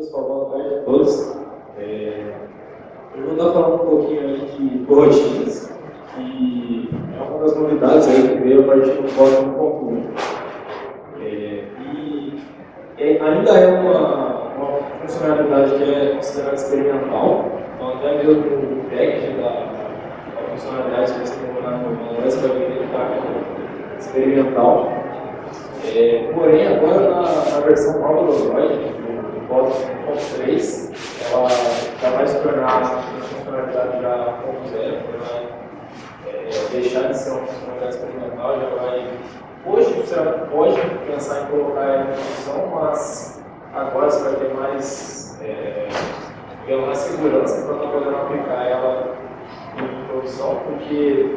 pessoal, boa tarde a todos. Eu vou estar falando um pouquinho aí de coroutinas, que é uma das novidades aí que veio a partir do código 1.1. E ainda é uma funcionalidade que é considerada experimental, então até mesmo o package da funcionalidade que você colocar no Android, você vai ver que ele está experimental. Porém, agora na versão nova do Android, do código 1.3, ela já vai se tornar uma funcionalidade já 1.0, vai deixar de ser uma funcionalidade experimental, já vai. Hoje você pode pensar em colocar ela em produção, mas agora você vai ter mais segurança para estar podendo aplicar ela em produção, porque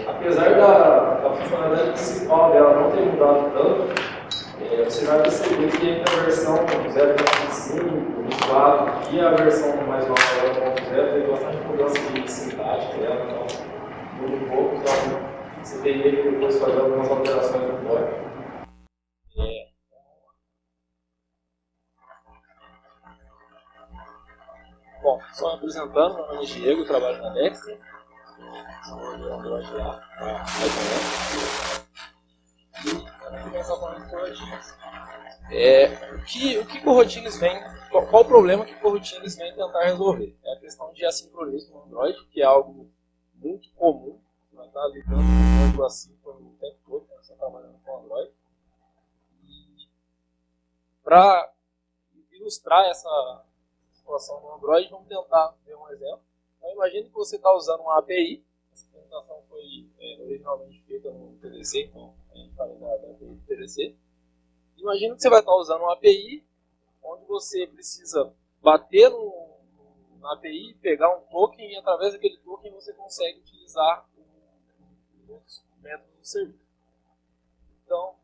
apesar da funcionalidade principal dela não ter mudado tanto, você vai perceber que entre a versão 0.5, 24 e a versão mais nova da 1.0 tem bastante mudança de sintática dela, então muda um pouco, então você teria que depois fazer algumas alterações no código. Bom, só me apresentando, meu nome é Diego, trabalho na Dexter. O que coroutines vem? Qual o problema que coroutines vem tentar resolver? É a questão de assincronismo no Android, que é algo muito comum. Você vai estar lidando com o código assíncrono o tempo todo, quando você está trabalhando com Android. Para ilustrar essa situação no Android, vamos tentar ver um exemplo. Então, imagine que você está usando uma API. Essa implementação foi originalmente feita no TDC, então a gente fala da API do TDC. Imagine que você vai estar usando uma API onde você precisa bater na API, pegar um token e através daquele token você consegue utilizar os outros métodos do serviço. Então,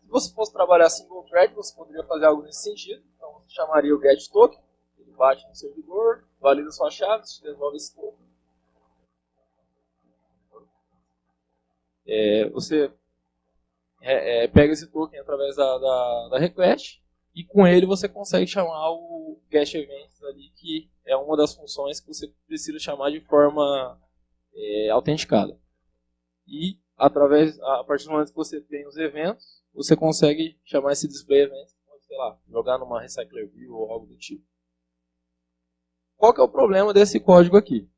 se você fosse trabalhar single thread, você poderia fazer algo nesse sentido. Então você chamaria o get token, ele bate no servidor, valida sua chave, te devolve esse token. Você pega esse token através da request e com ele você consegue chamar o get events ali, que é uma das funções que você precisa chamar de forma autenticada. E a partir do momento que você tem os eventos, você consegue chamar esse display event, sei lá, jogar numa recycler view ou algo do tipo. Qual que é o problema desse código aqui?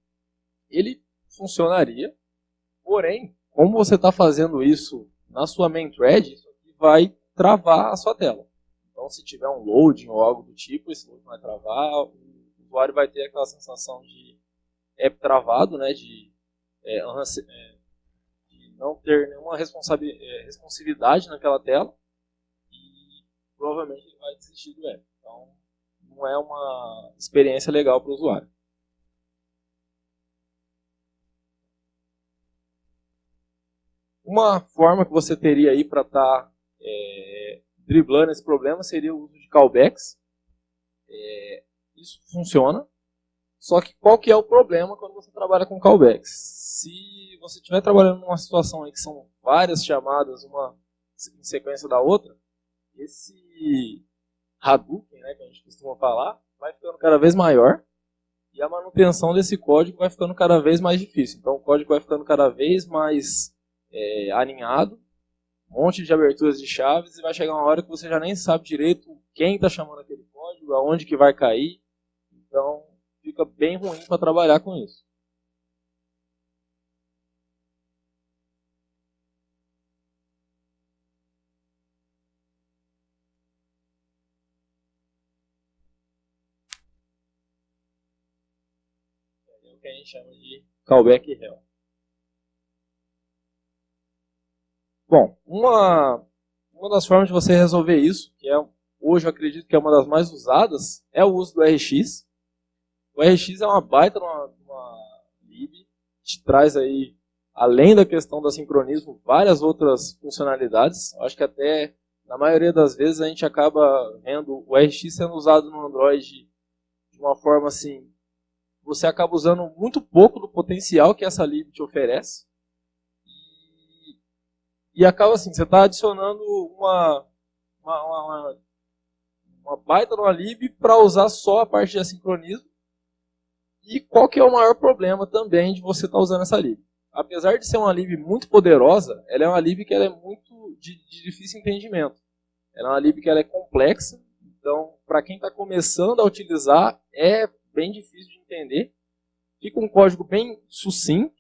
Ele funcionaria, porém, como você está fazendo isso na sua main thread, isso aqui vai travar a sua tela. Então, se tiver um loading ou algo do tipo, esse loading vai travar, o usuário vai ter aquela sensação de app travado, né, de não ter nenhuma responsividade naquela tela e provavelmente ele vai desistir do app. Então, não é uma experiência legal para o usuário. Uma forma que você teria aí para estar driblando esse problema seria o uso de callbacks. Isso funciona. Só que qual que é o problema quando você trabalha com callbacks? Se você estiver trabalhando numa situação aí que são várias chamadas, uma em sequência da outra, esse Hadouken, né, que a gente costuma falar, vai ficando cada vez maior e a manutenção desse código vai ficando cada vez mais difícil. Então o código vai ficando cada vez mais alinhado, um monte de aberturas de chaves e vai chegar uma hora que você já nem sabe direito quem está chamando aquele código, aonde que vai cair. Então fica bem ruim para trabalhar com isso. É o que a gente chama de callback hell. Bom, uma das formas de você resolver isso, que hoje eu acredito que é uma das mais usadas, é o uso do RX. O RX é uma baita uma lib, te traz aí, além da questão do sincronismo, várias outras funcionalidades. Acho que até, na maioria das vezes, a gente acaba vendo o RX sendo usado no Android de uma forma assim, você acaba usando muito pouco do potencial que essa lib te oferece. E acaba assim, você está adicionando uma baita numa lib para usar só a parte de assincronismo. E qual que é o maior problema também de você estar usando essa lib? Apesar de ser uma lib muito poderosa, ela é uma lib que ela é muito de difícil entendimento. Ela é uma lib que ela é complexa, então para quem está começando a utilizar é bem difícil de entender. Fica um código bem sucinto,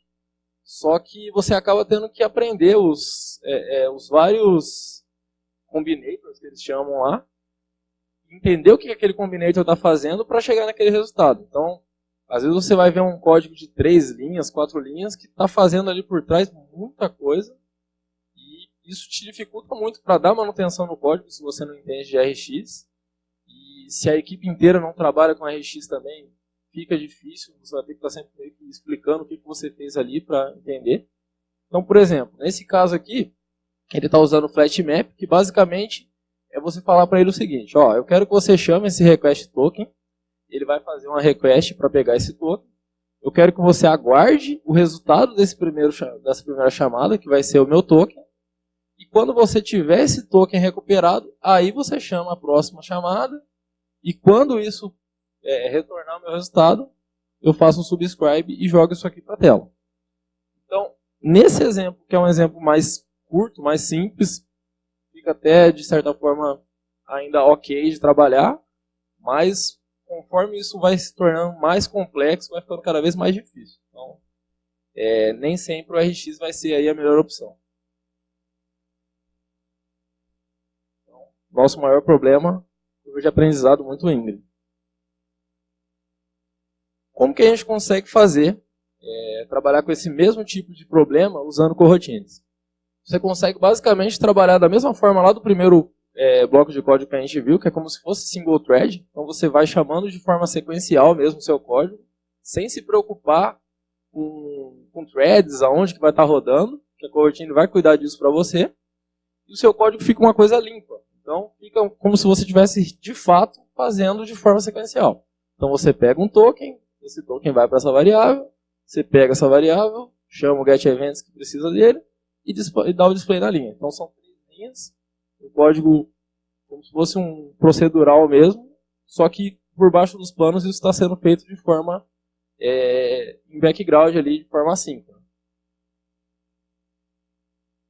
só que você acaba tendo que aprender os vários combinators que eles chamam lá, entender o que aquele combinator está fazendo para chegar naquele resultado. Então, às vezes você vai ver um código de 3 linhas, 4 linhas, que está fazendo ali por trás muita coisa, e isso te dificulta muito para dar manutenção no código se você não entende de RX. E se a equipe inteira não trabalha com RX também, fica difícil, você vai ter que estar sempre meio que explicando o que você fez ali para entender. Então, por exemplo, nesse caso aqui, ele está usando o FlatMap, que basicamente é você falar para ele o seguinte: ó, eu quero que você chame esse request token, ele vai fazer uma request para pegar esse token, eu quero que você aguarde o resultado dessa primeira chamada, que vai ser o meu token, e quando você tiver esse token recuperado, aí você chama a próxima chamada, e quando isso retornar o meu resultado, eu faço um subscribe e jogo isso aqui para a tela. Então, nesse exemplo, que é um exemplo mais curto, mais simples, fica até, de certa forma, ainda ok de trabalhar, mas conforme isso vai se tornando mais complexo, vai ficando cada vez mais difícil. Então, nem sempre o RX vai ser aí a melhor opção. Então, nosso maior problema é de aprendizado muito íngreme. Como que a gente consegue trabalhar com esse mesmo tipo de problema usando coroutines? Você consegue basicamente trabalhar da mesma forma lá do primeiro bloco de código que a gente viu, que é como se fosse single thread. Então você vai chamando de forma sequencial mesmo o seu código, sem se preocupar com threads, aonde que vai estar rodando, que a coroutine vai cuidar disso para você, e o seu código fica uma coisa limpa. Então fica como se você estivesse de fato fazendo de forma sequencial. Então você pega um token, esse token vai para essa variável, você pega essa variável, chama o getEvents que precisa dele e dá o display na linha. Então são 3 linhas, o código como se fosse um procedural mesmo, só que por baixo dos panos isso está sendo feito de forma em background ali, de forma assíncrona.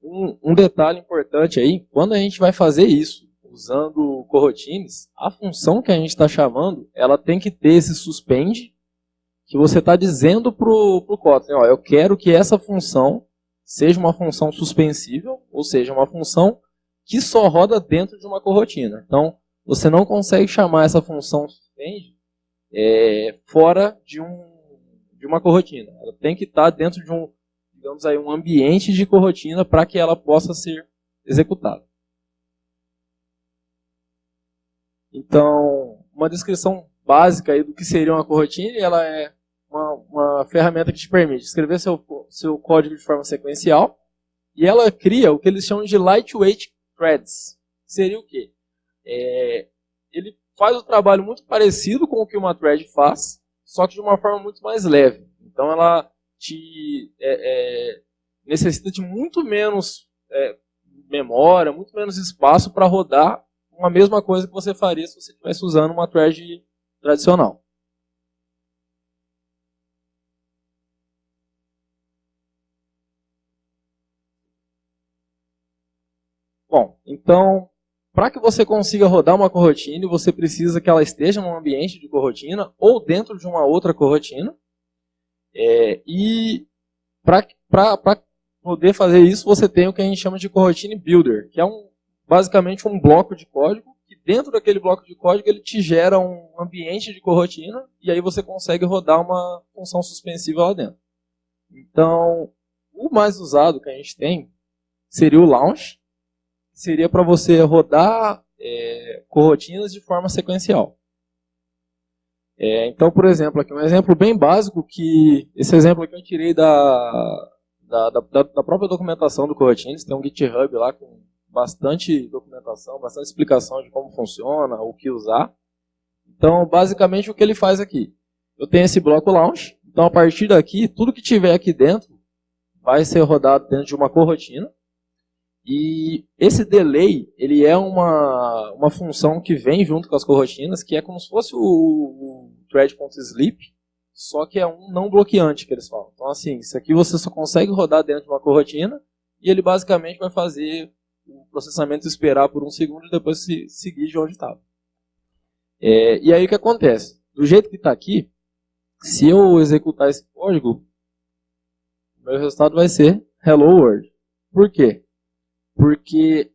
Um detalhe importante aí, quando a gente vai fazer isso usando coroutines, a função que a gente está chamando, ela tem que ter esse suspend, que você está dizendo para o Kotlin, ó, eu quero que essa função seja uma função suspensível, ou seja, uma função que só roda dentro de uma coroutine. Então, você não consegue chamar essa função suspend fora de uma coroutine. Ela tem que estar dentro de digamos aí, um ambiente de coroutine para que ela possa ser executada. Então, uma descrição básica aí do que seria uma coroutine, ela é uma ferramenta que te permite escrever seu código de forma sequencial, e ela cria o que eles chamam de lightweight threads. Seria o quê? Ele faz um trabalho muito parecido com o que uma thread faz, só que de uma forma muito mais leve. Então ela necessita de muito menos memória, muito menos espaço para rodar uma mesma coisa que você faria se você estivesse usando uma thread tradicional. Bom, então, para que você consiga rodar uma coroutine, você precisa que ela esteja num ambiente de corotina ou dentro de uma outra corotina. E para poder fazer isso, você tem o que a gente chama de coroutine builder, que é basicamente um bloco de código, que dentro daquele bloco de código ele te gera um ambiente de corotina, e aí você consegue rodar uma função suspensiva lá dentro. Então, o mais usado que a gente tem seria o launch, que seria para você rodar coroutinas de forma sequencial. Então, por exemplo, aqui um exemplo bem básico, que esse exemplo aqui eu tirei da própria documentação do coroutines. Tem um GitHub lá com bastante documentação, bastante explicação de como funciona, o que usar. Então, basicamente, o que ele faz aqui? Eu tenho esse bloco launch, então a partir daqui, tudo que tiver aqui dentro vai ser rodado dentro de uma corotina. E esse delay, ele é uma função que vem junto com as coroutinas, que é como se fosse o thread.sleep, só que é um não bloqueante que eles falam. Então assim, isso aqui você só consegue rodar dentro de uma corotina e ele basicamente vai fazer o processamento esperar por um segundo e depois seguir de onde estava. E aí o que acontece? Do jeito que está aqui, se eu executar esse código, o meu resultado vai ser Hello World. Por quê? Porque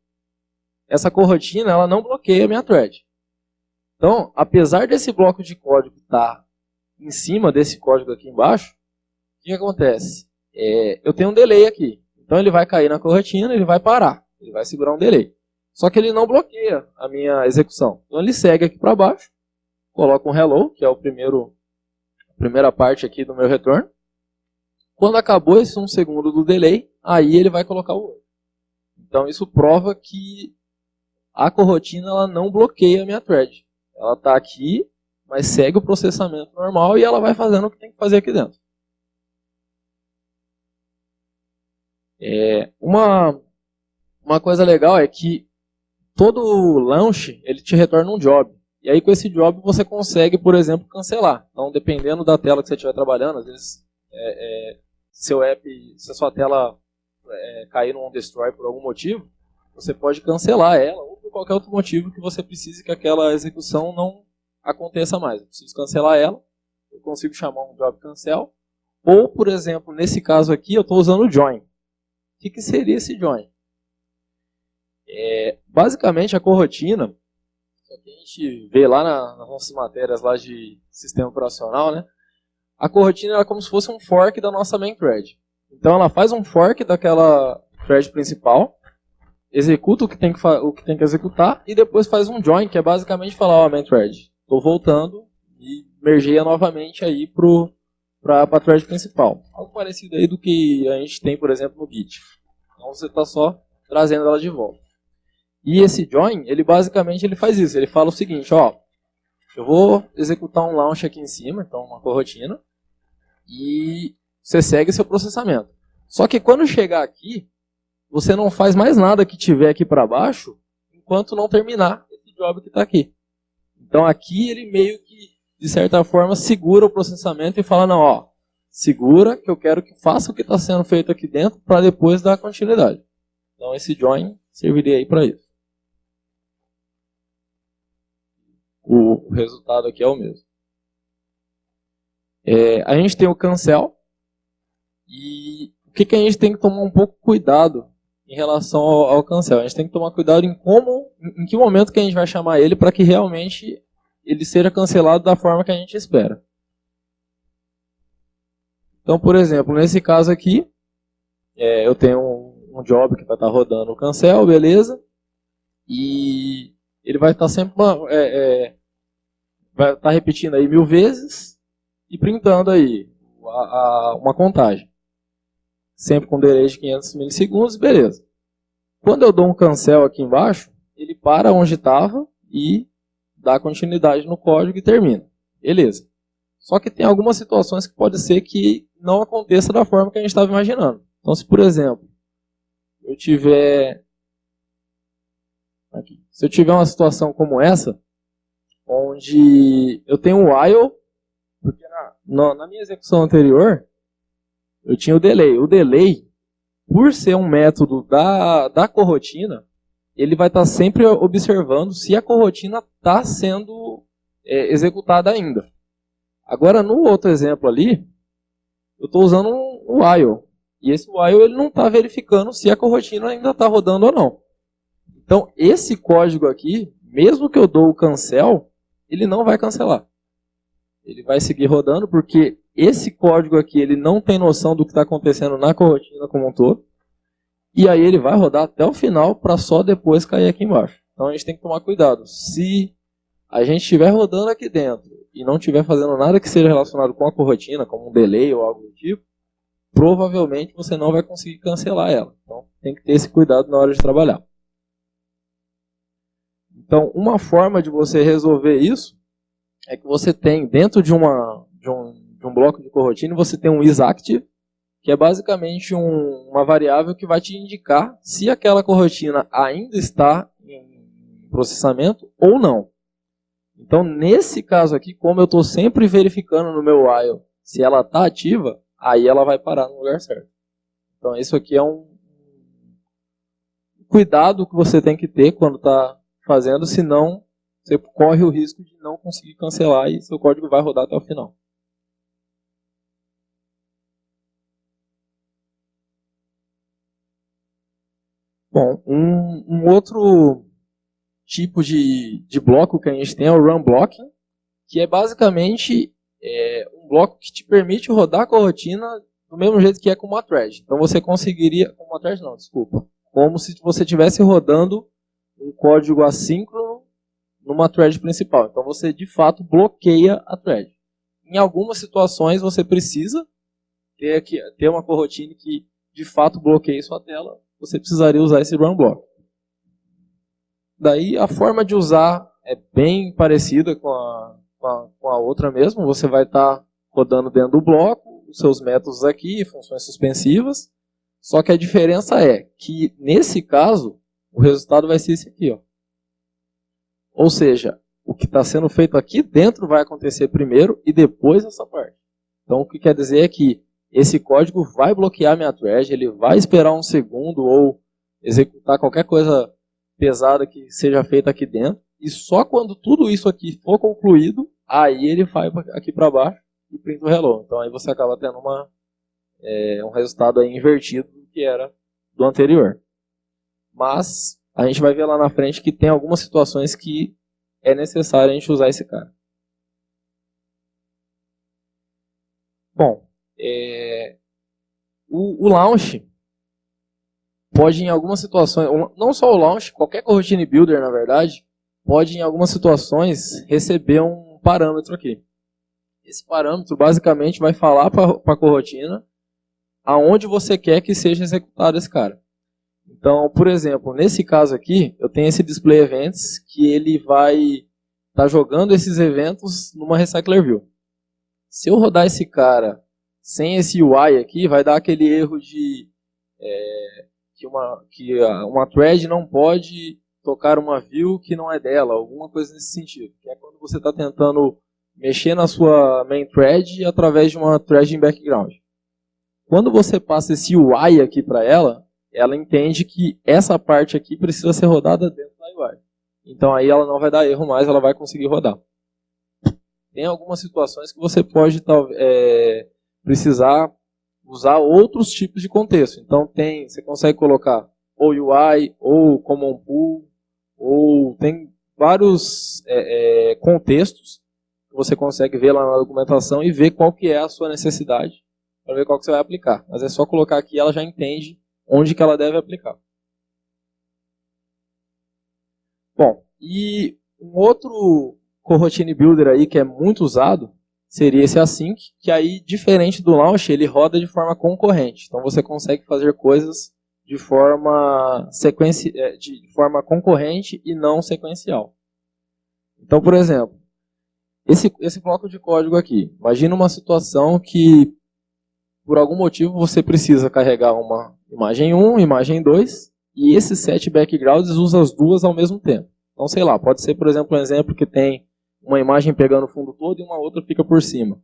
essa corotina ela não bloqueia a minha thread. Então, apesar desse bloco de código estar em cima desse código aqui embaixo, o que acontece? Eu tenho um delay aqui. Então ele vai cair na corotina, ele vai parar. Ele vai segurar um delay. Só que ele não bloqueia a minha execução. Então ele segue aqui para baixo, coloca um hello, que é a primeira parte aqui do meu retorno. Quando acabou esse 1 segundo do delay, aí ele vai colocar o outro. Então isso prova que a corotina ela não bloqueia a minha thread. Ela está aqui, mas segue o processamento normal e ela vai fazendo o que tem que fazer aqui dentro. Uma coisa legal é que todo launch ele te retorna um job. E aí com esse job você consegue, por exemplo, cancelar. Então dependendo da tela que você estiver trabalhando, às vezes se a sua tela cair no on-destroy por algum motivo, você pode cancelar ela ou por qualquer outro motivo que você precise que aquela execução não aconteça mais. Eu preciso cancelar ela, eu consigo chamar um job cancel. Ou, por exemplo, nesse caso aqui, eu estou usando o join. O que seria esse join? Basicamente, a corotina, que a gente vê lá nas nossas matérias lá de sistema operacional, né? A corotina é como se fosse um fork da nossa main thread. Então ela faz um fork daquela thread principal, executa o que tem que executar e depois faz um join, que é basicamente falar, ó, main thread, estou voltando e mergeia novamente aí para a thread principal. Algo parecido aí do que a gente tem, por exemplo, no Git. Então você está só trazendo ela de volta. E esse join, ele basicamente ele faz isso. Ele fala o seguinte, ó, eu vou executar um launch aqui em cima, então uma corotina, e você segue seu processamento. Só que quando chegar aqui, você não faz mais nada que tiver aqui para baixo, enquanto não terminar esse job que está aqui. Então aqui ele meio que, de certa forma, segura o processamento e fala, não, ó, segura que eu quero que faça o que está sendo feito aqui dentro para depois dar continuidade. Então esse join serviria aí para isso. O resultado aqui é o mesmo. A gente tem o cancel. E o que a gente tem que tomar um pouco cuidado em relação ao cancel? A gente tem que tomar cuidado em que momento que a gente vai chamar ele para que realmente ele seja cancelado da forma que a gente espera. Então, por exemplo, nesse caso aqui, eu tenho um job que vai estar rodando o cancel, beleza? E ele vai estar sempre vai estar repetindo aí 1000 vezes e printando aí uma contagem. Sempre com delay de 500 milissegundos, beleza. Quando eu dou um cancel aqui embaixo, ele para onde estava e dá continuidade no código e termina. Beleza. Só que tem algumas situações que pode ser que não aconteça da forma que a gente estava imaginando. Então, se por exemplo, eu tiver uma situação como essa, onde eu tenho um while, porque na minha execução anterior, eu tinha o delay. O delay, por ser um método da corotina, ele vai estar sempre observando se a corotina está sendo executada ainda. Agora, no outro exemplo ali, eu estou usando um while. E esse while ele não está verificando se a corotina ainda está rodando ou não. Então, esse código aqui, mesmo que eu dou o cancel, ele não vai cancelar. Ele vai seguir rodando porque esse código aqui ele não tem noção do que está acontecendo na corotina como um todo. E aí ele vai rodar até o final para só depois cair aqui embaixo. Então a gente tem que tomar cuidado. Se a gente estiver rodando aqui dentro e não estiver fazendo nada que seja relacionado com a corotina, como um delay ou algo do tipo, provavelmente você não vai conseguir cancelar ela. Então tem que ter esse cuidado na hora de trabalhar. Então uma forma de você resolver isso é que você tem dentro de um bloco de corotina, você tem um isActive, que é basicamente uma variável que vai te indicar se aquela corotina ainda está em processamento ou não. Então, nesse caso aqui, como eu estou sempre verificando no meu while se ela está ativa, aí ela vai parar no lugar certo. Então, isso aqui é um cuidado que você tem que ter quando está fazendo, senão você corre o risco de não conseguir cancelar e seu código vai rodar até o final. Bom, um outro tipo de bloco que a gente tem é o Run Blocking, que é basicamente um bloco que te permite rodar a corotina do mesmo jeito que é com uma thread. Então você conseguiria, com uma thread não, desculpa, como se você estivesse rodando um código assíncrono numa thread principal. Então você de fato bloqueia a thread. Em algumas situações você precisa ter uma coroutine que de fato bloqueie sua tela, você precisaria usar esse run block. Daí a forma de usar é bem parecida com a outra mesmo. Você vai estar rodando dentro do bloco, os seus métodos aqui, funções suspensivas. Só que a diferença é que nesse caso, o resultado vai ser esse aqui. Ó. Ou seja, o que está sendo feito aqui dentro vai acontecer primeiro e depois essa parte. Então o que quer dizer é que esse código vai bloquear minha thread, ele vai esperar um segundo ou executar qualquer coisa pesada que seja feita aqui dentro, e só quando tudo isso aqui for concluído, aí ele vai aqui para baixo e printa o hello. Então aí você acaba tendo um resultado aí invertido do que era do anterior. Mas a gente vai ver lá na frente que tem algumas situações que é necessário a gente usar esse cara. Bom, o launch pode em algumas situações, não só o launch, qualquer coroutine builder na verdade, pode em algumas situações receber um parâmetro aqui. Esse parâmetro basicamente vai falar para a corotina aonde você quer que seja executado esse cara. Então, por exemplo, nesse caso aqui, eu tenho esse display events que ele vai estar jogando esses eventos numa recycler view. Se eu rodar esse cara sem esse UI aqui, vai dar aquele erro de que uma thread não pode tocar uma view que não é dela, alguma coisa nesse sentido. Que é quando você está tentando mexer na sua main thread através de uma thread em background. Quando você passa esse UI aqui para ela entende que essa parte aqui precisa ser rodada dentro da UI. Então aí ela não vai dar erro mais, ela vai conseguir rodar. Tem algumas situações que você pode precisar usar outros tipos de contexto. Então você consegue colocar ou UI, ou Common Pool, ou tem vários contextos que você consegue ver lá na documentação e ver qual que é a sua necessidade para ver qual que você vai aplicar. Mas é só colocar aqui e ela já entende onde que ela deve aplicar. Bom, e um outro coroutine builder aí que é muito usado seria esse async, que aí, diferente do launch, ele roda de forma concorrente. Então você consegue fazer coisas de forma concorrente e não sequencial. Então, por exemplo, esse bloco de código aqui. Imagina uma situação que, por algum motivo, você precisa carregar uma imagem 1, imagem 2, e esses 7 backgrounds usa as duas ao mesmo tempo. Então, sei lá, pode ser, por exemplo, um exemplo que tem uma imagem pegando o fundo todo e uma outra fica por cima.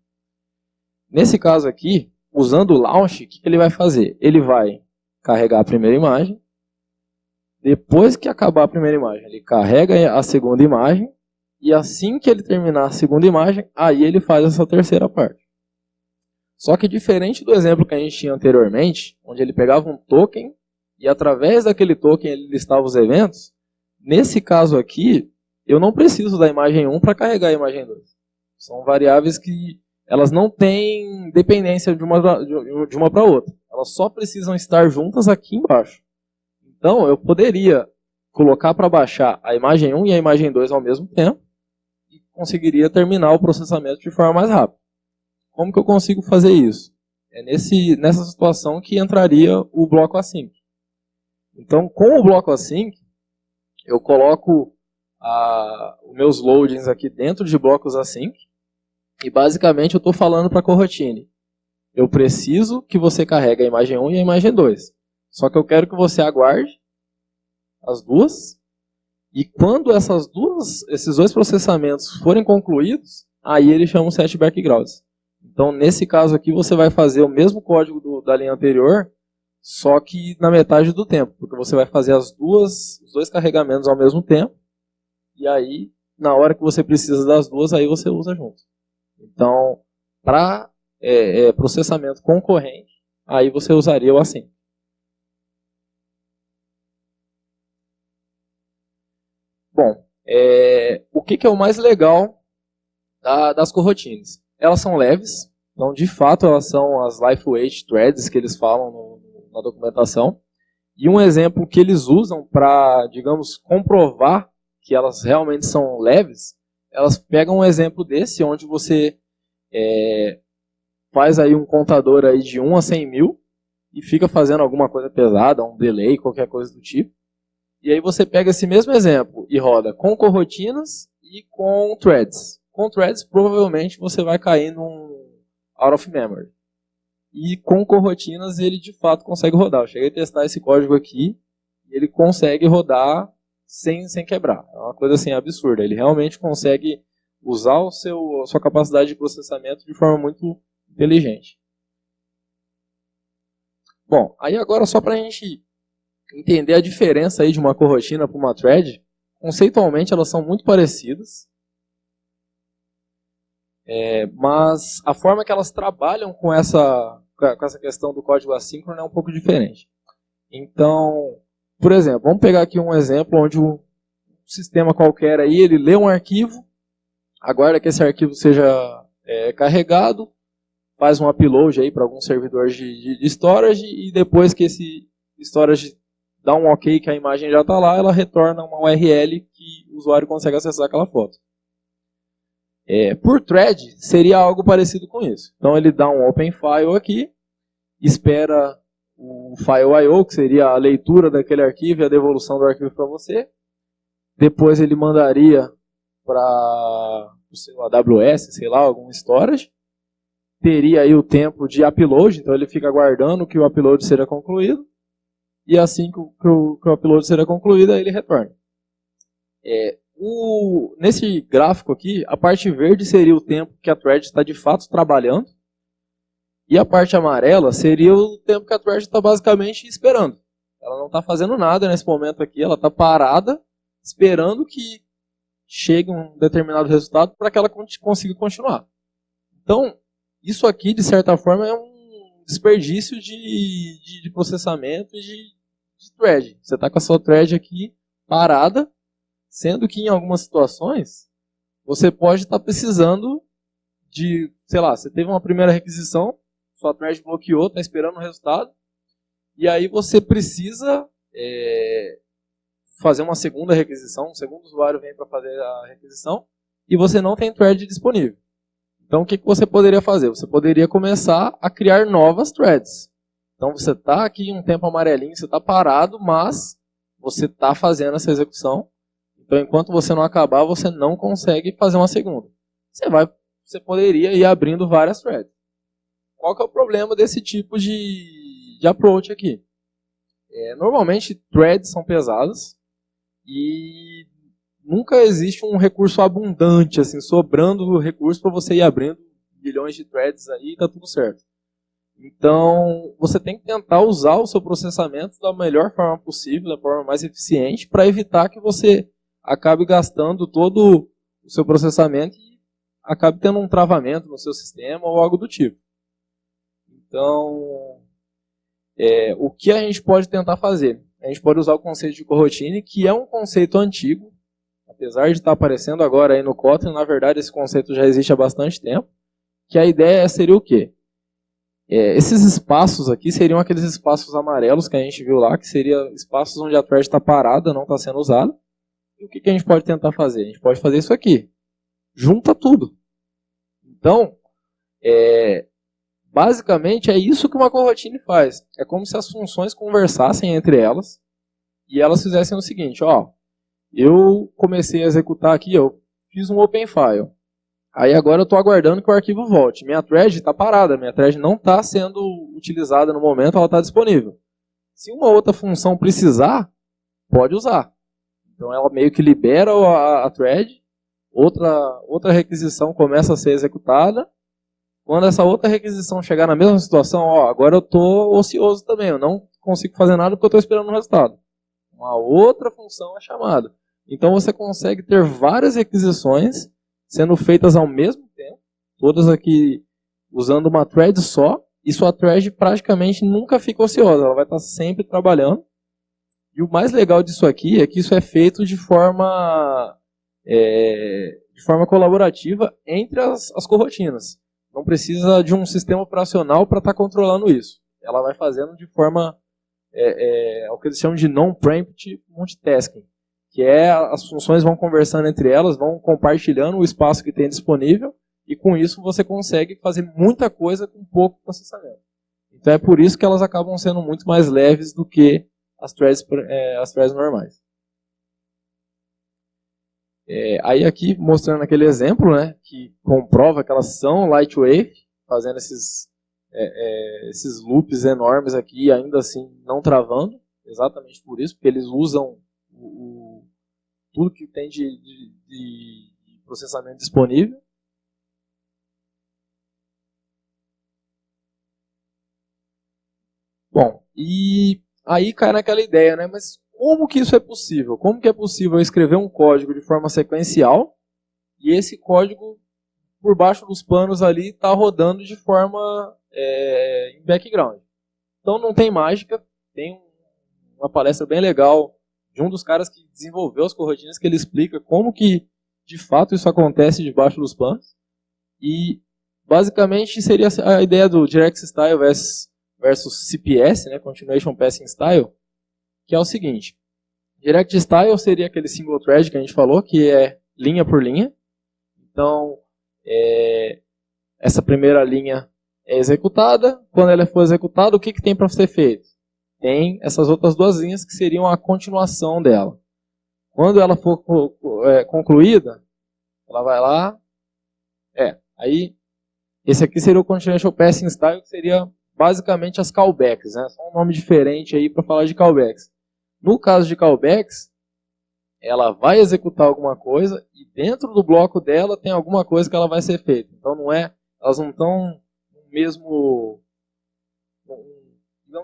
Nesse caso aqui, usando o launch, o que ele vai fazer? Ele vai carregar a primeira imagem, depois que acabar a primeira imagem, ele carrega a segunda imagem, e assim que ele terminar a segunda imagem, aí ele faz essa terceira parte. Só que diferente do exemplo que a gente tinha anteriormente, onde ele pegava um token, e através daquele token ele listava os eventos, nesse caso aqui, eu não preciso da imagem 1 para carregar a imagem 2. São variáveis que elas não têm dependência de uma para outra. Elas só precisam estar juntas aqui embaixo. Então, eu poderia colocar para baixar a imagem 1 e a imagem 2 ao mesmo tempo e conseguiria terminar o processamento de forma mais rápida. Como que eu consigo fazer isso? É nessa situação que entraria o bloco async. Então, com o bloco async, eu coloco os meus loadings aqui dentro de blocos async e basicamente eu estou falando para a coroutine. eu preciso que você carregue a imagem 1 e a imagem 2. Só que eu quero que você aguarde as duas, e quando esses dois processamentos forem concluídos, aí ele chama o set backgrounds. Então, nesse caso aqui, você vai fazer o mesmo código da linha anterior, só que na metade do tempo, porque você vai fazer os dois carregamentos ao mesmo tempo, e aí, na hora que você precisa das duas, aí você usa junto. Então, para processamento concorrente, aí você usaria o assim. Bom, o que é o mais legal das coroutines? Elas são leves, então de fato elas são as lightweight threads que eles falam na documentação. E um exemplo que eles usam para, digamos, comprovar que elas realmente são leves, elas pegam um exemplo desse, onde você faz aí um contador aí de 1 a 100 mil e fica fazendo alguma coisa pesada, um delay, qualquer coisa do tipo. E aí você pega esse mesmo exemplo e roda com coroutinas e com threads. Com threads, provavelmente você vai cair num out of memory. E com coroutinas ele de fato consegue rodar. Eu cheguei a testar esse código aqui e ele consegue rodar sem quebrar. É uma coisa assim absurda. Ele realmente consegue usar a sua capacidade de processamento de forma muito inteligente. Bom, aí agora só para a gente entender a diferença aí de uma coroutine para uma thread, conceitualmente elas são muito parecidas, mas a forma que elas trabalham com essa questão do código assíncrono é um pouco diferente. Então, por exemplo, vamos pegar aqui um exemplo onde um sistema qualquer aí, ele lê um arquivo, aguarda que esse arquivo seja carregado, faz um upload aí para algum servidor de storage, e depois que esse storage dá um ok que a imagem já está lá, ela retorna uma URL que o usuário consegue acessar aquela foto. Por thread, seria algo parecido com isso. Então ele dá um open file aqui, espera o file I/O, que seria a leitura daquele arquivo e a devolução do arquivo para você. Depois ele mandaria para o seu AWS, sei lá, algum storage. Teria aí o tempo de upload, então ele fica aguardando que o upload seja concluído. E assim que o upload seja concluído, aí ele retorna. Nesse gráfico aqui, a parte verde seria o tempo que a thread está de fato trabalhando. E a parte amarela seria o tempo que a thread está basicamente esperando. Ela não está fazendo nada nesse momento aqui, ela está parada, esperando que chegue um determinado resultado para que ela consiga continuar. Então, isso aqui, de certa forma, é um desperdício de processamento e de thread. Você está com a sua thread aqui parada, sendo que em algumas situações você pode estar precisando de, sei lá, você teve uma primeira requisição, sua thread bloqueou, está esperando o resultado, e aí você precisa fazer uma segunda requisição, um segundo usuário vem para fazer a requisição, e você não tem thread disponível. Então o que você poderia fazer? Você poderia começar a criar novas threads. Então você está aqui um tempo amarelinho, você está parado, mas você está fazendo essa execução. Então enquanto você não acabar, você não consegue fazer uma segunda. Você poderia ir abrindo várias threads. Qual que é o problema desse tipo de approach aqui? Normalmente threads são pesadas e nunca existe um recurso abundante, assim, sobrando recurso para você ir abrindo milhões de threads aí e está tudo certo. Então, você tem que tentar usar o seu processamento da melhor forma possível, da forma mais eficiente, para evitar que você acabe gastando todo o seu processamento e acabe tendo um travamento no seu sistema ou algo do tipo. Então, o que a gente pode tentar fazer? A gente pode usar o conceito de coroutine, que é um conceito antigo, apesar de estar aparecendo agora aí no Kotlin, na verdade esse conceito já existe há bastante tempo, que a ideia seria o quê? Esses espaços aqui seriam aqueles espaços amarelos que a gente viu lá, que seriam espaços onde a thread está parada, não está sendo usada. E o que a gente pode tentar fazer? A gente pode fazer isso aqui. Junta tudo. Então, basicamente é isso que uma coroutine faz. É como se as funções conversassem entre elas e elas fizessem o seguinte, ó, eu comecei a executar aqui, eu fiz um open file. Aí agora eu estou aguardando que o arquivo volte. Minha thread está parada, minha thread não está sendo utilizada no momento, ela está disponível. Se uma outra função precisar, pode usar. Então ela meio que libera a thread, outra requisição começa a ser executada. Quando essa outra requisição chegar na mesma situação, ó, agora eu estou ocioso também, eu não consigo fazer nada porque eu estou esperando o resultado. Uma outra função é chamada. Então você consegue ter várias requisições sendo feitas ao mesmo tempo, todas aqui usando uma thread só, e sua thread praticamente nunca fica ociosa, ela vai estar sempre trabalhando. E o mais legal disso aqui é que isso é feito de forma colaborativa entre as coroutinas. Não precisa de um sistema operacional para estar controlando isso. Ela vai fazendo de forma, o que eles chamam de non-preemptive multitasking, que é as funções vão conversando entre elas, vão compartilhando o espaço que tem disponível, e com isso você consegue fazer muita coisa com pouco processamento. Então é por isso que elas acabam sendo muito mais leves do que as threads normais. Aí aqui mostrando aquele exemplo, né, que comprova que elas são lightweight, fazendo esses loops enormes aqui, ainda assim não travando, exatamente por isso, porque eles usam tudo que tem de processamento disponível. Bom, e aí cai naquela ideia, né, mas como que isso é possível? Como que é possível eu escrever um código de forma sequencial e esse código, por baixo dos panos ali, está rodando de forma em background? Então não tem mágica, tem uma palestra bem legal de um dos caras que desenvolveu as coroutinas, que ele explica como que de fato isso acontece debaixo dos panos. E basicamente seria a ideia do Direct Style versus CPS, né, Continuation Passing Style, que é o seguinte: Direct Style seria aquele single thread que a gente falou, que é linha por linha. Então, essa primeira linha é executada. Quando ela for executada, o que tem para ser feito? Tem essas outras duas linhas que seriam a continuação dela. Quando ela for concluída, ela vai lá. Aí, esse aqui seria o Continuation Passing Style, que seria basicamente as callbacks, né? Só um nome diferente aí para falar de callbacks. No caso de callbacks, ela vai executar alguma coisa e dentro do bloco dela tem alguma coisa que ela vai ser feita. Então elas não estão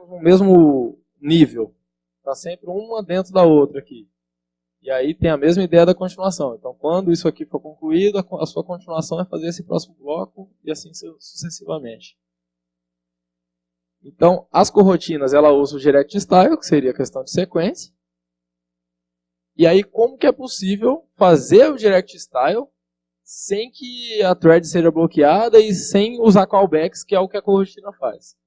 no mesmo nível. Está sempre uma dentro da outra aqui. E aí tem a mesma ideia da continuação. Então quando isso aqui for concluído, a sua continuação é fazer esse próximo bloco e assim sucessivamente. Então, as coroutinas, ela usa o Direct Style, que seria a questão de sequência. E aí, como que é possível fazer o Direct Style sem que a thread seja bloqueada e sem usar callbacks, que é o que a coroutina faz?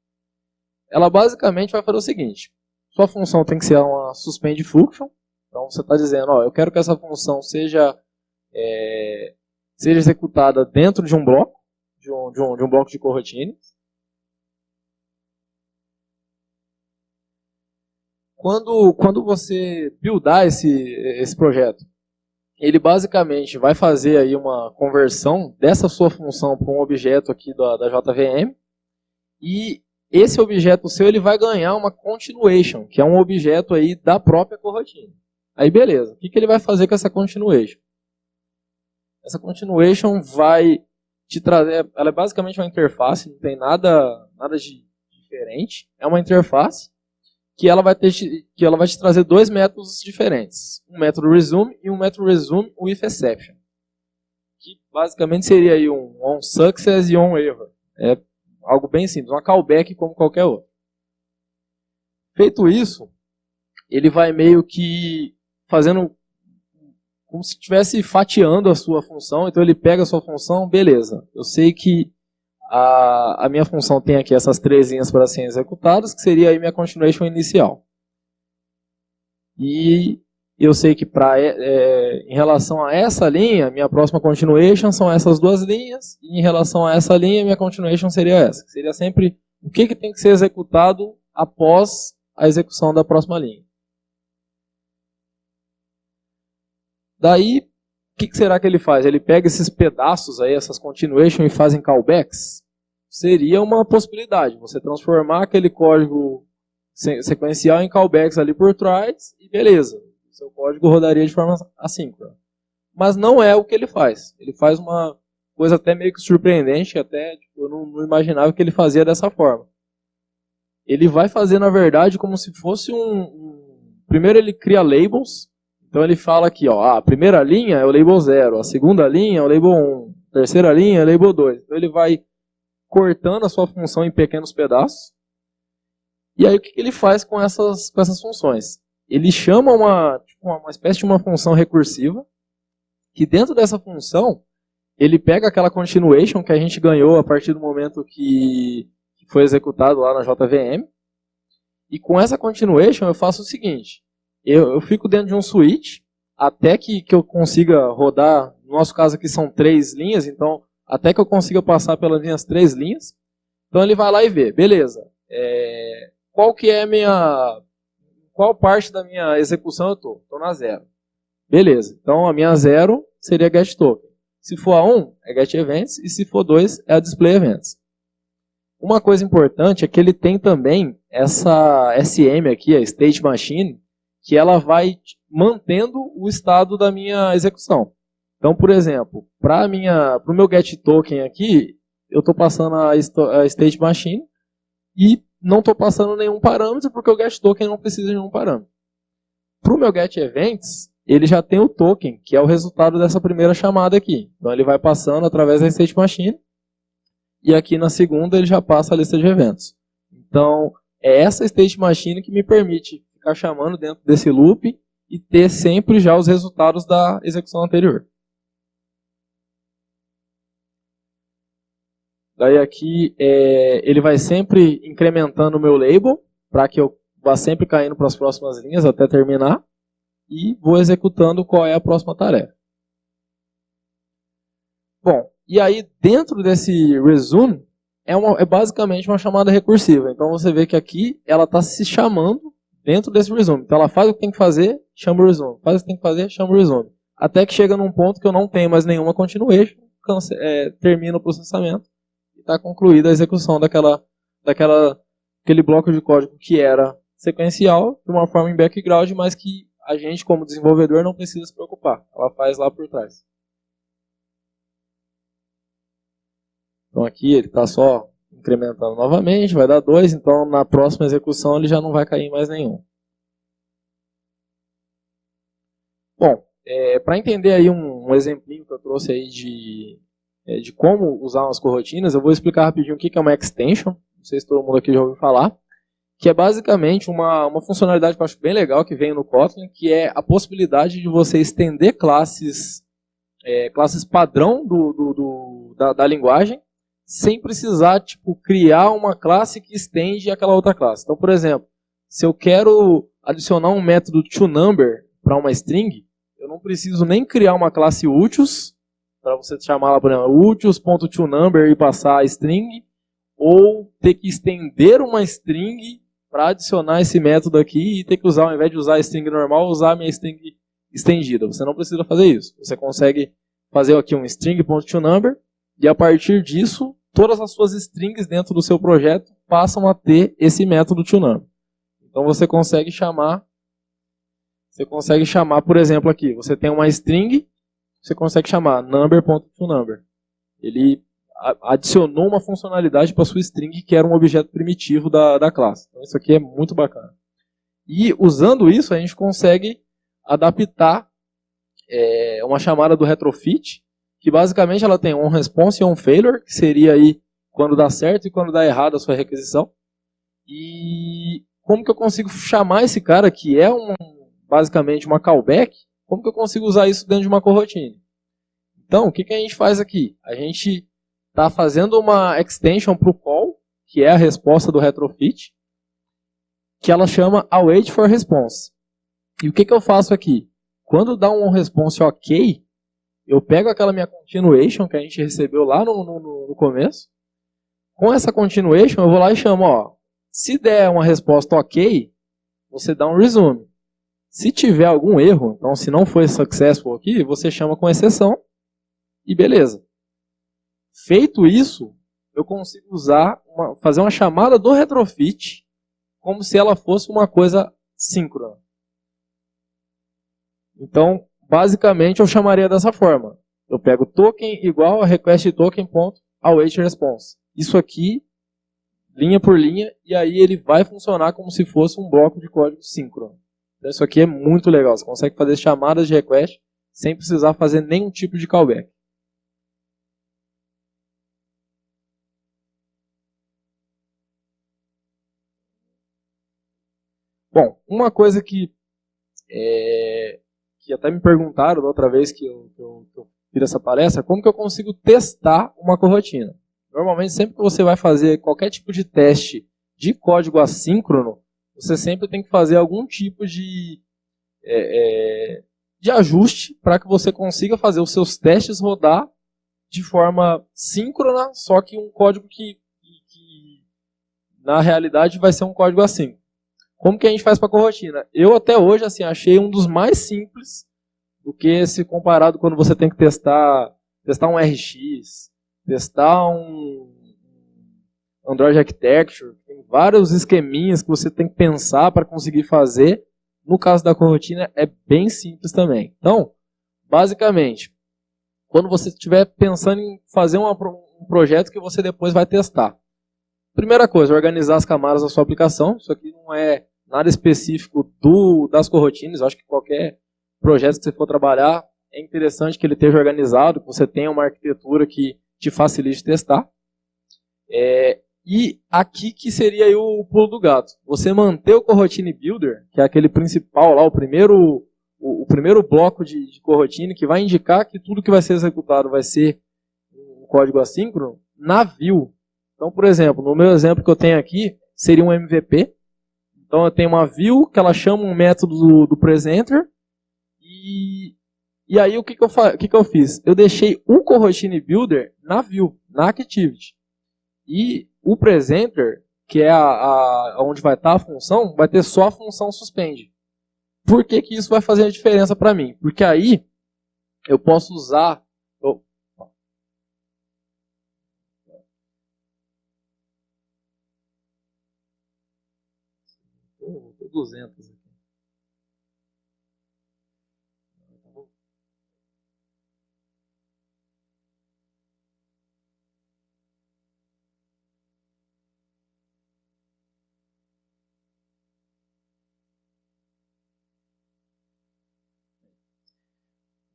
Ela basicamente vai fazer o seguinte: sua função tem que ser uma suspend function. Então, você está dizendo, eu quero que essa função seja executada dentro de um bloco, de um bloco de coroutines. Quando você buildar esse projeto, ele basicamente vai fazer aí uma conversão dessa sua função para um objeto aqui da JVM, e esse objeto seu ele vai ganhar uma continuation, que é um objeto aí da própria coroutine. Aí beleza, o que ele vai fazer com essa continuation? Essa continuation vai te trazer, ela é basicamente uma interface, não tem nada de diferente, é uma interface que ela vai te trazer dois métodos diferentes. Um método resume e um método resume with exception. Que basicamente seria aí um onSuccess e onError. É algo bem simples, uma callback como qualquer outro. Feito isso, ele vai meio que fazendo como se estivesse fatiando a sua função. Então ele pega a sua função, beleza. Eu sei que a minha função tem aqui essas três linhas para serem executadas, que seria aí minha continuation inicial. E eu sei que em relação a essa linha, minha próxima continuation são essas duas linhas, e em relação a essa linha, minha continuation seria essa. Que seria sempre o que tem que ser executado após a execução da próxima linha. Daí, que será que ele faz? Ele pega esses pedaços aí, essas continuation, e fazem callbacks? Seria uma possibilidade, você transformar aquele código sequencial em callbacks ali por trás e beleza, o seu código rodaria de forma assíncrona. Mas não é o que ele faz. Ele faz uma coisa até meio que surpreendente, até eu não imaginava que ele fazia dessa forma. Ele vai fazer, na verdade, como se fosse Primeiro ele cria labels, então ele fala aqui, ó, a primeira linha é o label 0, a segunda linha é o label 1, a terceira linha é o label 2. Então ele vai cortando a sua função em pequenos pedaços. E aí o que ele faz com essas funções? Ele chama uma espécie de uma função recursiva, que dentro dessa função, ele pega aquela continuation que a gente ganhou a partir do momento que foi executado lá na JVM, e com essa continuation eu faço o seguinte, eu fico dentro de um switch, até que eu consiga rodar, no nosso caso aqui são 3 linhas, então até que eu consiga passar pelas minhas 3 linhas, então ele vai lá e vê, beleza, qual parte da minha execução eu estou? Estou na 0. Beleza, então a minha 0 seria get token. Se for a 1, é get events, e se for 2, é a display events. Uma coisa importante é que ele tem também essa SM aqui, a state machine, que ela vai mantendo o estado da minha execução. Então, por exemplo, para o meu get token aqui, eu estou passando a state machine e não estou passando nenhum parâmetro, porque o get token não precisa de nenhum parâmetro. Para o meu get events, ele já tem o token, que é o resultado dessa primeira chamada aqui. Então ele vai passando através da state machine, e aqui na segunda ele já passa a lista de eventos. Então é essa state machine que me permite ficar chamando dentro desse loop e ter sempre já os resultados da execução anterior. Daí aqui ele vai sempre incrementando o meu label, para que eu vá sempre caindo para as próximas linhas até terminar. E vou executando qual é a próxima tarefa. Bom, e aí dentro desse resume, é basicamente uma chamada recursiva. Então você vê que aqui ela está se chamando dentro desse resume. Então ela faz o que tem que fazer, chama o resume. Faz o que tem que fazer, chama o resume. Até que chega num ponto que eu não tenho mais nenhuma continuation, termina o processamento e está concluída a execução daquele bloco de código que era sequencial, de uma forma em background, mas que a gente, como desenvolvedor, não precisa se preocupar. Ela faz lá por trás. Então aqui ele está só incrementando novamente, vai dar 2, então na próxima execução ele já não vai cair em mais nenhum. Bom, para entender aí um exemplinho que eu trouxe aí de como usar umas coroutinas, eu vou explicar rapidinho o que é uma extension. Não sei se todo mundo aqui já ouviu falar. Que é basicamente uma funcionalidade que eu acho bem legal, que vem no Kotlin, que é a possibilidade de você estender classes padrão da linguagem, sem precisar criar uma classe que estende aquela outra classe. Então, por exemplo, se eu quero adicionar um método toNumber para uma string, eu não preciso nem criar uma classe utils, para você chamar lá, por exemplo, utils.toNumber e passar a string, ou ter que estender uma string para adicionar esse método aqui e ter que usar, ao invés de usar a string normal, usar a minha string estendida. Você não precisa fazer isso. Você consegue fazer aqui um string.toNumber e a partir disso, todas as suas strings dentro do seu projeto passam a ter esse método toNumber. Então você consegue chamar, por exemplo, aqui, você tem uma string, você consegue chamar number.toNumber. Ele adicionou uma funcionalidade para a sua string que era um objeto primitivo da classe. Então isso aqui é muito bacana. E usando isso a gente consegue adaptar uma chamada do retrofit, que basicamente ela tem onResponse e onFailure, que seria aí quando dá certo e quando dá errado a sua requisição. E como que eu consigo chamar esse cara, que é basicamente uma callback, como que eu consigo usar isso dentro de uma coroutine? Então, o que a gente faz aqui? A gente está fazendo uma extension para o call, que é a resposta do retrofit, que ela chama await for response. E o que eu faço aqui? Quando dá um response ok, eu pego aquela minha continuation que a gente recebeu lá no começo. Com essa continuation eu vou lá e chamo, se der uma resposta ok, você dá um resume. Se tiver algum erro, então se não foi successful aqui, você chama com exceção e beleza. Feito isso, eu consigo fazer uma chamada do retrofit como se ela fosse uma coisa síncrona. Então, basicamente, eu chamaria dessa forma. Eu pego token igual a request token.await response. Isso aqui, linha por linha, e aí ele vai funcionar como se fosse um bloco de código síncrono. Então, isso aqui é muito legal. Você consegue fazer chamadas de request sem precisar fazer nenhum tipo de callback. Bom, uma coisa que até me perguntaram da outra vez que eu fiz essa palestra, como que eu consigo testar uma corotina? Normalmente, sempre que você vai fazer qualquer tipo de teste de código assíncrono, você sempre tem que fazer algum tipo de ajuste para que você consiga fazer os seus testes rodar de forma síncrona, só que um código que na realidade vai ser um código assíncrono. Como que a gente faz para a corotina? Eu até hoje assim, achei um dos mais simples do que se comparado quando você tem que testar um RX, testar um Android Architecture, tem vários esqueminhas que você tem que pensar para conseguir fazer. No caso da corotina é bem simples também. Então, basicamente, quando você estiver pensando em fazer um projeto que você depois vai testar, primeira coisa, organizar as camadas da sua aplicação. Isso aqui não é nada específico das coroutines. Eu acho que qualquer projeto que você for trabalhar, é interessante que ele esteja organizado, que você tenha uma arquitetura que te facilite testar. E aqui que seria aí o pulo do gato. Você manter o Coroutine Builder, que é aquele principal lá, o primeiro bloco de coroutine, que vai indicar que tudo que vai ser executado vai ser um código assíncrono, na view. Então, por exemplo, no meu exemplo que eu tenho aqui, seria um MVP. Então, eu tenho uma view que ela chama um método do presenter. E aí, o que eu fiz? Eu deixei o Coroutine Builder na view, na Activity. E o presenter, que é onde vai estar a função, vai ter só a função suspende. Por que isso vai fazer a diferença para mim? Porque aí eu posso usar... Tô 200 aqui.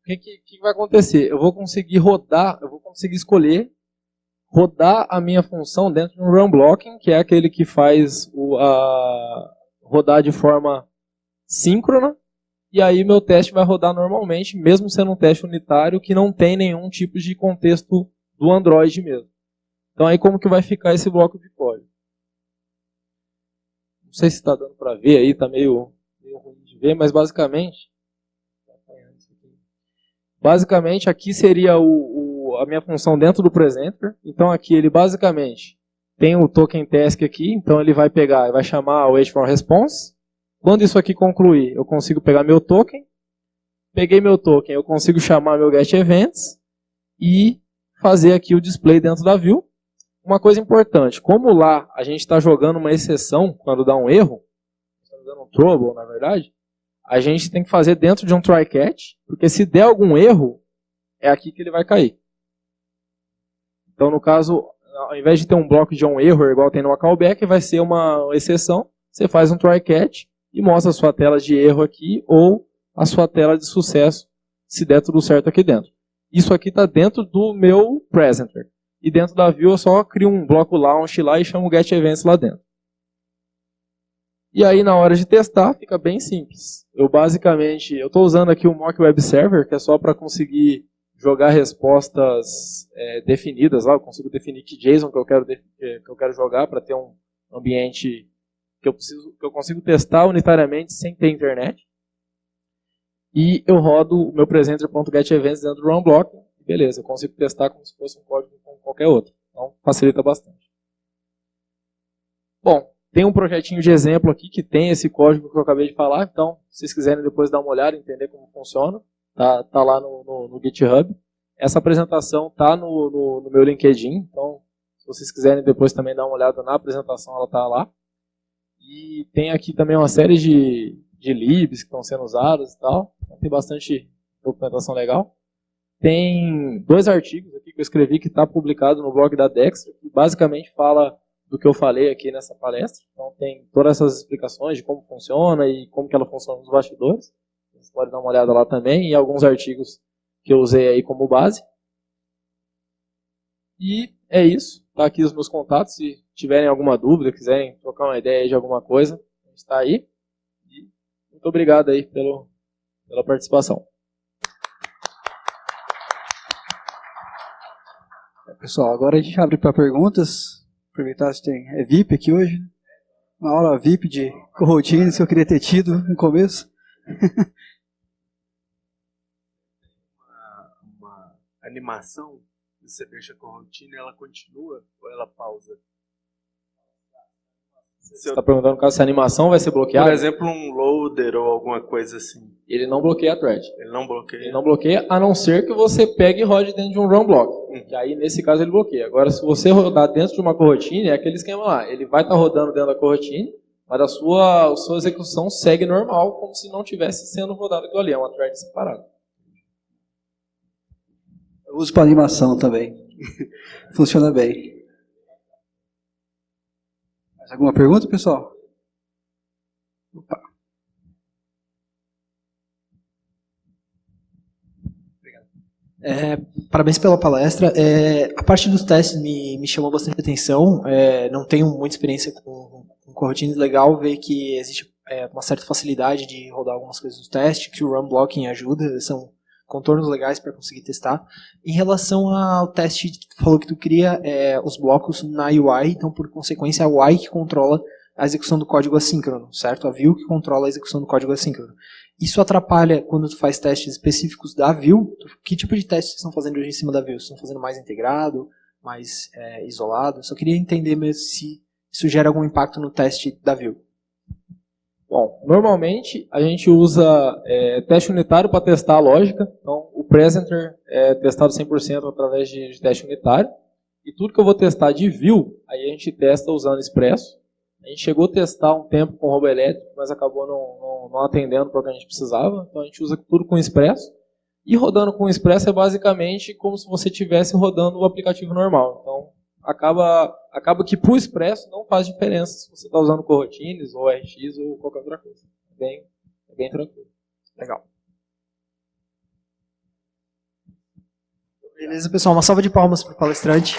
O que vai acontecer? Eu vou conseguir escolher rodar a minha função dentro de um run blocking, que é aquele que faz rodar de forma síncrona, e aí meu teste vai rodar normalmente, mesmo sendo um teste unitário que não tem nenhum tipo de contexto do Android mesmo. Então aí como que vai ficar esse bloco de código? Não sei se está dando para ver aí, está meio ruim de ver, mas basicamente aqui seria a minha função dentro do presenter. Então aqui ele basicamente tem o token task aqui, então ele vai pegar e vai chamar o wait for response. Quando isso aqui concluir, eu consigo pegar meu token. Peguei meu token, eu consigo chamar meu get events e fazer aqui o display dentro da view. Uma coisa importante, como lá a gente está jogando uma exceção quando dá um erro, está dando um trouble na verdade, a gente tem que fazer dentro de um try catch, porque se der algum erro, é aqui que ele vai cair. Então, no caso, ao invés de ter um bloco de um erro igual tem no callback, vai ser uma exceção. Você faz um try catch e mostra a sua tela de erro aqui ou a sua tela de sucesso, se der tudo certo aqui dentro. Isso aqui está dentro do meu presenter. E dentro da view eu só crio um bloco launch lá e chamo o get events lá dentro. E aí, na hora de testar, fica bem simples. Eu estou usando aqui o Mock Web Server, que é só para conseguir jogar respostas definidas lá. Eu consigo definir que JSON que eu quero jogar para ter um ambiente que eu consigo testar unitariamente sem ter internet. E eu rodo o meu presenter.getEvents dentro do runBlock. Beleza, eu consigo testar como se fosse um código como qualquer outro. Então, facilita bastante. Bom, Tem um projetinho de exemplo aqui que tem esse código que eu acabei de falar, então, se vocês quiserem depois dar uma olhada, entender como funciona, tá lá no GitHub. Essa apresentação tá no meu LinkedIn, então, se vocês quiserem depois também dar uma olhada na apresentação, ela tá lá. E tem aqui também uma série de libs que estão sendo usadas e tal, então, tem bastante documentação legal. Tem 2 artigos aqui que eu escrevi que está publicado no blog da Dexter, que basicamente fala do que eu falei aqui nessa palestra. Então tem todas essas explicações de como funciona e como que ela funciona nos bastidores. Vocês podem dar uma olhada lá também, e alguns artigos que eu usei aí como base. E é isso. Tá aqui os meus contatos. Se tiverem alguma dúvida, quiserem trocar uma ideia aí de alguma coisa, a gente está aí. E muito obrigado aí pela participação. Pessoal, agora a gente abre para perguntas. Aproveitar que tem VIP aqui hoje. Uma aula VIP de coroutines que eu queria ter tido no começo. Uma animação, você deixa a coroutine, ela continua ou ela pausa? Você está perguntando caso essa animação vai ser bloqueada? Por exemplo, um loader ou alguma coisa assim. Ele não bloqueia a thread. Ele não bloqueia? Ele não bloqueia, a não ser que você pegue e rode dentro de um run block. Que aí, nesse caso, ele bloqueia. Agora, se você rodar dentro de uma coroutine, é aquele esquema lá. Ele vai estar rodando dentro da coroutine, mas a sua execução segue normal, como se não tivesse sendo rodado aquilo ali. É uma thread separada. Eu uso para animação também. Funciona bem. Mais alguma pergunta, pessoal? Opa. Parabéns pela palestra. A parte dos testes me chamou bastante atenção. Não tenho muita experiência com coroutines. Legal ver que existe uma certa facilidade de rodar algumas coisas no teste, que o run blocking ajuda, são contornos legais para conseguir testar. Em relação ao teste, tu falou que tu cria os blocos na UI, então por consequência a UI que controla a execução do código assíncrono, certo? A view que controla a execução do código assíncrono. Isso atrapalha quando tu faz testes específicos da view? Que tipo de teste vocês estão fazendo hoje em cima da view? Vocês estão fazendo mais integrado, mais isolado? Só queria entender mesmo se isso gera algum impacto no teste da view. Bom, normalmente a gente usa teste unitário para testar a lógica. Então, o presenter é testado 100% através de teste unitário. E tudo que eu vou testar de view, aí a gente testa usando Expresso. A gente chegou a testar um tempo com roubo elétrico, mas acabou não atendendo para o que a gente precisava. Então a gente usa tudo com Expresso. E rodando com Expresso é basicamente como se você estivesse rodando o aplicativo normal. Então acaba que para o Expresso não faz diferença se você está usando coroutines ou RX ou qualquer outra coisa. É bem tranquilo. Legal. Beleza, pessoal. Uma salva de palmas para o palestrante.